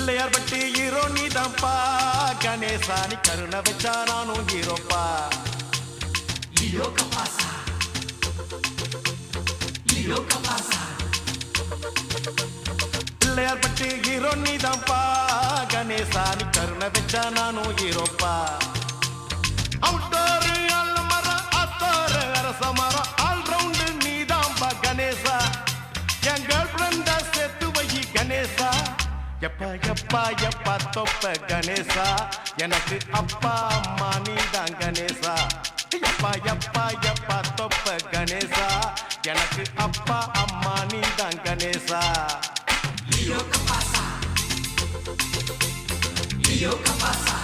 பிள்ளையார் பட்டி ஹீரோ நீதான்ப்பா கணேசா நீ கருணை வச்சா நானும் ஹீரோப்பா Io capasa Io capasa Pillaiyar பட்டி ஹீரோ நீதான்ப்பா கணேசா நீ கருணை வச்சா நானும் ஹீரோப்பா அவுட்டோரு அல்ல மரம் அத்தோரு அரச மரம் ஆல் ரவுண்டு நீதான்ப்பா கணேசா என் கேர்ள் ஃப்ரெண்டா சேர்த்து வை கணேசா எப்பா எப்பா எப்பா தொப்ப கணேசா எனக்கு அப்பா அம்மா நீதான் கணேசா எப்பா எப்பா எப்பா தொப்ப கணேசா எனக்கு அப்பா அம்மா நீதான் Ganesha Io capasa Io capasa